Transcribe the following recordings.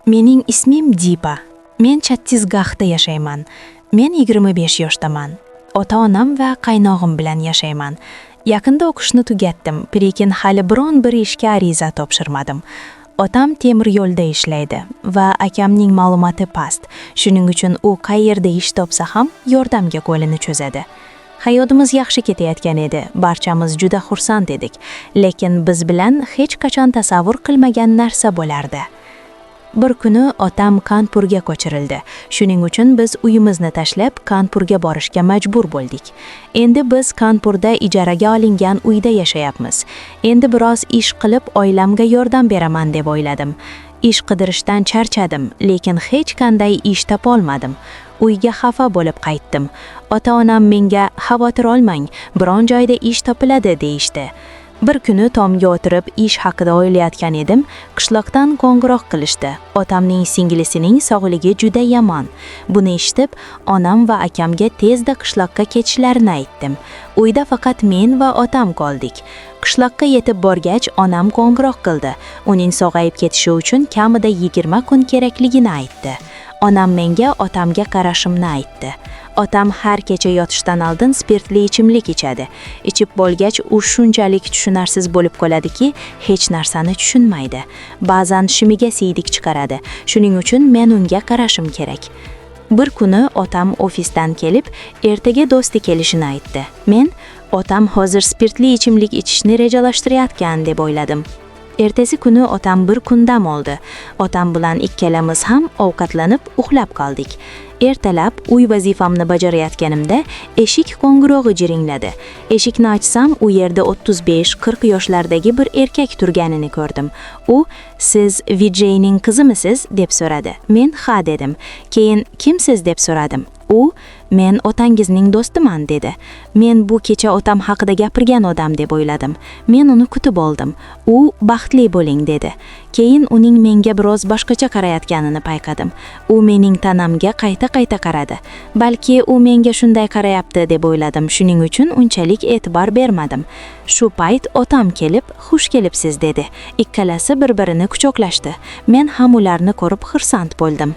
Mening ismim Dipa. Men Chattisgarhda yashayman. Men 25 yoshdaman. Ota-onam va qaynog'im bilan yashayman. Yaqinda o'qishni tugatdim, lekin hali biron bir ishga ariza topshirmadim. Otam temir yo'lda ishlaydi va akamning ma'lumoti past. Shuning uchun u qayerda ish topsa ham yordamga qo'lini cho'zadi. Hayotimiz yaxshi ketayotgan edi. Barchamiz juda xursand edik, lekin biz bilan hech qachon tasavvur qilmagan narsa bo'lardi. Bir kuni otam Kanpurga ko'chirildi. Shuning uchun biz uyimizni tashlab Kanpurga borishga majbur bo'ldik. Endi biz Kanpurda ijaraga olingan uyda yashayapmiz. Endi biroz ish qilib oilamga yordam beraman deb o'yladim. Ish qidirishdan charchadim, lekin hech qanday ish topa olmadim. Uyga xafa bo'lib qaytdim. Ota-onam menga xavotir olmang, biron joyda ish topiladi deyishdi. Bir kuni tomga o'tirib ish haqida o'ylayotgan edim, qishloqdan qo'ng'iroq qilishdi. Otamning singlisining sog'ligi juda yomon. Buni eshitib, onam va akamga tezda qishloqqa ketishlarini aytdim. Uyda faqat men va otam qoldik. Qishloqqa yetib borgach, onam qo'ng'iroq qildi. Uning sog'ayib ketishi uchun kamida 20 kun kerakligini aytdi. Onam menga otamga qarashimni aytdi. Otam har kecha yotishdan oldin spirtli ichimlik ichadi. Ichib bo'lgach, u shunchalik tushunarsiz bo'lib qoladiki, hech narsani tushunmaydi. Ba'zan shimiga siydik chiqaradi. Shuning uchun men unga qarashim kerak. Bir kuni otam ofisdan kelib, ertaga do'sti kelishini aytdi. Men otam hozir spirtli ichimlik ichishni rejalashtirayotgan deb o'yladim. Ertasi kuni otam bir kun dam oldi. Otam bilan ikkalamiz ham ovqatlanib uxlab qoldik. Ertalab uy vazifamni bajarayotganimda eshik qo'ng'irog'i jiringladi. Eshikni ochsam, u yerda 35-40 yoshlardagi bir erkak turganini ko'rdim. U "Siz Vijayning qizimisiz?" deb so'radi. Men "Ha" dedim. Keyin "Kimsiz?" deb so'radim. U "Men otangizning do'stiman" dedi. Men bu kecha otam haqida gapirgan odam deb o'yladim. Men uni kutib oldim. U "Baxtli bo'ling" dedi. Keyin uning menga biroz boshqacha qarayotganini payqadim. U mening tanamga qayta qaradi. Balki u menga shunday qarayapti deb o'yladim. Shuning uchun unchalik e'tibor bermadim. Shu payt otam kelib, "Xush kelibsiz" dedi. Ikkalasi bir-birini quchoqlashdi. Men ham ularni ko'rib xursand bo'ldim.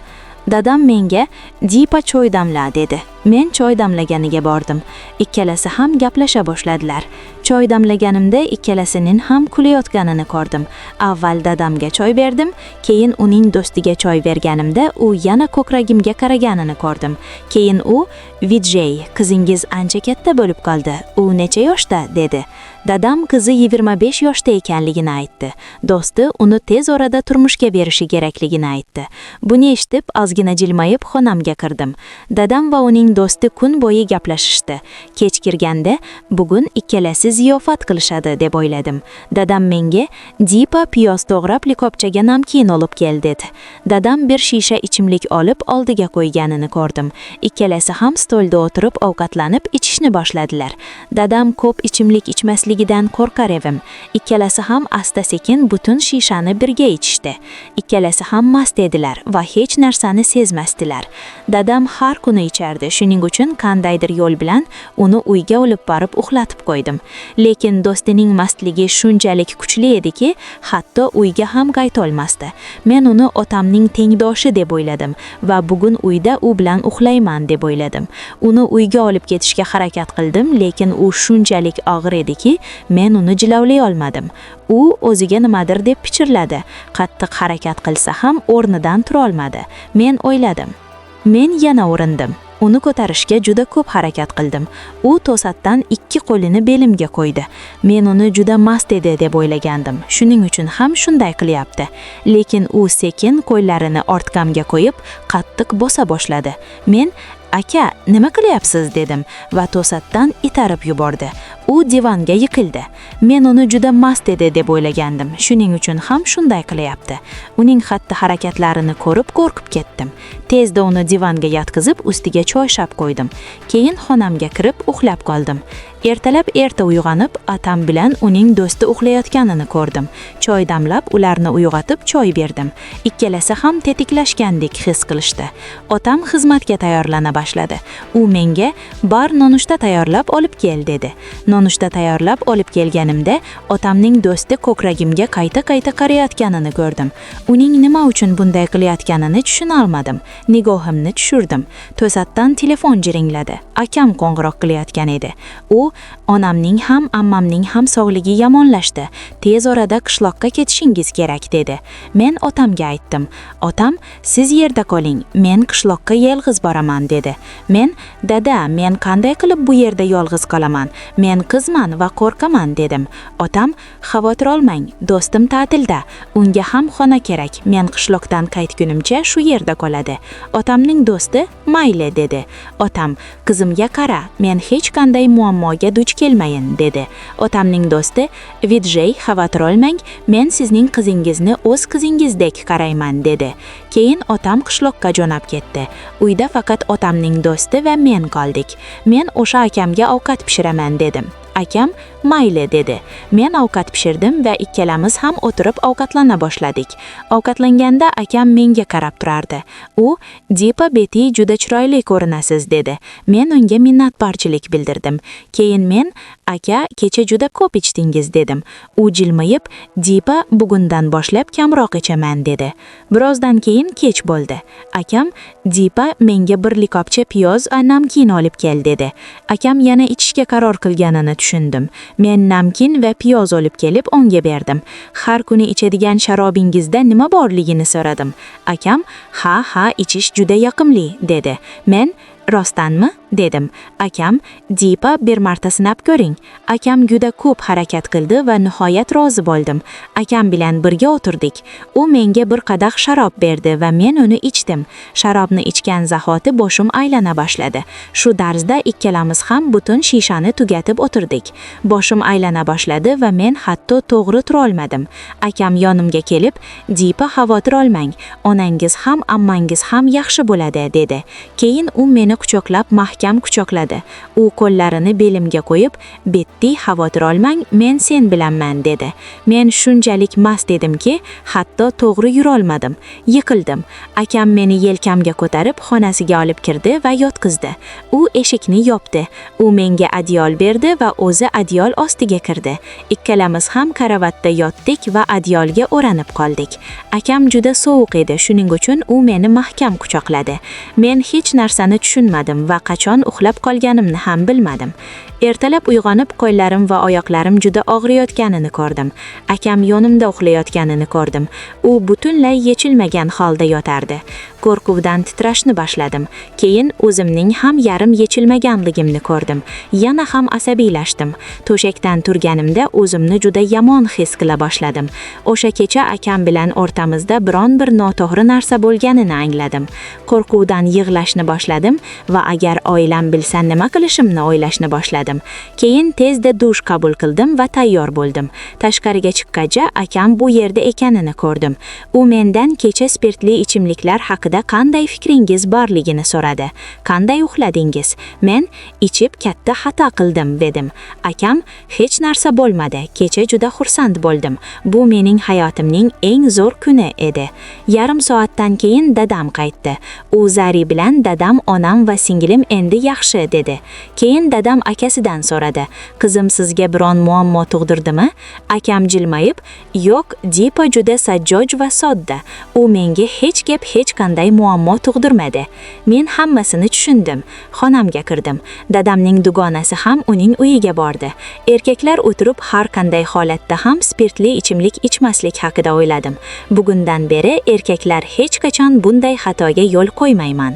Dadam menga "Dipa choy damla" dedi. Men choy damlaganiga bordim. Ikkalasi ham gaplasha boshladilar. Choy damlaganimda ikkalasining ham kulayotganini ko'rdim. Avval dadamga choy berdim, keyin uning do'stiga choy berganimda u yana ko'kragimga qaraganini ko'rdim. Keyin u "Vijay, qizingiz ancha katta bo'lib qoldi. U necha yoshda?" dedi. Dadam qizi 25 yoshda ekanligini aytdi. Do'sti uni tez orada turmushga berishi kerakligini aytdi. Buni eshitib, ozgina jilmayib xonamga kirdim. Dadam va uning do'sti kun bo'yi gaplashishdi. Kech kirganda bugun ikkalasi ziyofat qilishadi deb o'yladim. Dadam menga "Dipa piyoz to'g'rab likopchaga namkin olib kel" dedi. Dadam bir shisha ichimlik olib oldiga qo'yganini ko'rdim. Ikkalasi ham stolda o'tirib ovqatlanib ichishni boshladilar. Dadam ko'p ichimlik ichmasligidan qo'rqar edim. Ikkalasi ham asta-sekin butun shishani birga ichishdi. Ikkalasi ham mast edilar va hech narsani sezmasdilar. Dadam har kuni ichardi. Shuning uchun qandaydir yo'l bilan uni uyga olib borib uxlatib qo'ydim. Lekin do'stining mastligi shunchalik kuchli ediki, hatto uyga ham qaytolmasdi. Men uni otamning tengdoshi deb o'yladim va bugun uyda u bilan uxlayman deb o'yladim. Uni uyga olib ketishga harakat qildim, lekin u shunchalik og'ir ediki, men uni jilovlay olmadim. U o'ziga nimadir deb pichirladi. Qattiq harakat qilsa ham o'rnidan tura olmadi. Men o'yladim. Men yana o'rindim. Uni ko'tarishga juda ko'p harakat qildim. U to'satdan ikki qo'lini belimga qo'ydi. Men uni juda mast edi deb o'ylagandim. Shuning uchun ham shunday qilyapti. Lekin u sekin qo'llarini ortqamga qo'yib, qattiq bosa boshladi. Men "Aka, nima qilyapsiz?" dedim va to'satdan itarib yubordi. U divanga yiqildi. Men uni juda mast edi deb o'ylagandim. Shuning uchun ham shunday qilyapti. Uning xatti-harakatlarini ko'rib qo'rqib ketdim. Tezda uni divanga yotqizib, ustiga choyshab qo'ydim. Keyin xonamga kirib uxlab qoldim. Ertalab erta uyg'onib, otam bilan uning do'sti uxlayotganini ko'rdim. Choy damlab, ularni uyg'otib choy berdim. Ikkalasi ham tetiklashgandek his qilishdi. Otam xizmatga tayyorlana boshladi. U menga "Bar nonushta tayyorlab olib kel" dedi. Nonushta tayyorlab olib kelganimda, otamning do'sti ko'kragimga qayta-qayta qarayotganini ko'rdim. Uning nima uchun bunday qilayotganini tushuna olmadim. Nigohimni tushirdim. To'satdan telefon jiringladi. Akam qo'ng'iroq qilayotgan edi. U onamning ham, ammamning ham sog'ligi yomonlashdi. Tez orada qishloqqa ketishingiz kerak dedi. Men otamga aytdim. Otam, siz yerda qoling, men qishloqqa yolg'iz boraman dedi. Men, dada, men qanday qilib bu yerda yolg'iz qolaman? Men qizman va qo'rqaman dedim. Otam, xavotir olmang, do'stim ta'tilda. Unga ham xona kerak. Men qishloqdan qaytgunimcha shu yerda qoladi. Otamning do'sti, mayli dedi. Otam, qizimga qara, men hech qanday muammoga duch kelmayin dedi. Otamning do'sti, Vidjey, xavotir olmang, men sizning qizingizni o'z qizingizdek qarayman dedi. Keyin otam qishloqqa jo'nab ketdi. Uyda faqat otamning do'sti va men qoldik. Men o'sha akamga ovqat pishiraman dedim. Akam mayli dedi. Men ovqat pishirdim va ikkalamiz ham o'tirib ovqatlana boshladik. Ovqatlanganda akam menga qarab turardi. U, "Dipa Beti juda chiroyli ko'rinasiz" dedi. Men unga minnatdorchilik bildirdim. Keyin men, "Aka, kecha juda ko'p ichdingiz" dedim. U jilmayib, "Dipa, bugundan boshlab kamroq ichaman" dedi. Birozdan keyin kech bo'ldi. Akam, "Dipa, menga bir likopcha piyoz va namkin olib kel" dedi. Akam yana ichishga qaror qilganini tushundim. Men namkin va piyoz olib kelib unga berdim. Har kuni ichadigan sharobingizda nima borligini so'radim. Akam, "Ha, ichish juda yoqimli" dedi. Men, "Rostdanmi?" dedim. Akam, "Dipa, bir marta sinab ko'ring." Akam juda ko'p harakat qildi va nihoyat rozi bo'ldim. Akam bilan birga o'tirdik. U menga bir qadah sharob berdi va men uni ichdim. Sharobni ichgan zahoti boshim aylana boshladi. Shu tarzda ikkalamiz ham butun shishani tugatib o'tirdik. Boshim aylana boshladi va men hatto to'g'ri tura olmadim. Akam yonimga kelib, "Dipa, xavotir olmang, onangiz ham, ammangiz ham yaxshi bo'ladi" dedi. Keyin u meni quchoqlab mahkam quchoqladi. U qo'llarini belimga qo'yib, "Betty, xavotir olmang, men sen bilanman" dedi. Men shunchalik mast edimki, hatto to'g'ri yura olmadim. Yiqildim. Akam meni yelkamga ko'tarib xonasiga olib kirdi va yotqizdi. U eshikni yopdi. U menga adyol berdi va o'zi adyol ostiga kirdi. Ikkalamiz ham karavotda yotdik va adyolga o'ranib qoldik. Akam juda sovuq edi, shuning uchun u meni mahkam quchoqladi. Men hech narsani tushunmadim va qachon uxlab qolganimni ham bilmadim. Ertalab uyg'onib, qo'llarim va oyoqlarim juda og'riyotganini ko'rdim. Akam yonimda uxlayotganini ko'rdim. U butunlay yechilmagan holda yotardi. Qo'rquvdan titrashni boshladim. Keyin o'zimning ham yarim yechilmaganligimni ko'rdim. Yana ham asabiylashdim. To'shakdan turganimda o'zimni juda yomon his qila boshladim. O'sha kecha akam bilan o'rtamizda biron bir noto'g'ri narsa bo'lganini angladim. Qo'rquvdan yig'lashni boshladim va agar oilam bilsa nima qilishimni o'ylashni boshladim. Keyin tezda dush qabul qildim va tayyor bo'ldim. Tashqariga chiqqach, akam bu yerda ekanini ko'rdim. U mendan kecha spirtli ichimliklar haqida qanday fikringiz borligini so'radi. "Qanday uxladingiz?" Men, "Ichib katta xato qildim" dedim. Akam, "Hech narsa bo'lmadi. Kecha juda xursand bo'ldim. Bu mening hayotimning eng zo'r kuni edi." Yarim soatdan keyin dadam qaytdi. U Zari bilan "Dadam, onam va singlim endi yaxshi" dedi. Keyin dadam akasidan so'radi. "Qizim sizga biron muammo tug'dirdimi?" Akam jilmayib, "Yo'q, Dipa juda sajjoj va sodda. U menga hech gap, hech qanday muammo tug'dirmadi." Men hammasini tushundim. Xonamga kirdim. Dadamning dugonasi ham uning uyiga bordi. Erkaklar o'tirib har qanday holatda ham spirtli ichimlik ichmaslik haqida o'yladim. Bugundan beri erkaklar hech qachon bunday xatoga yo'l qo'ymayman.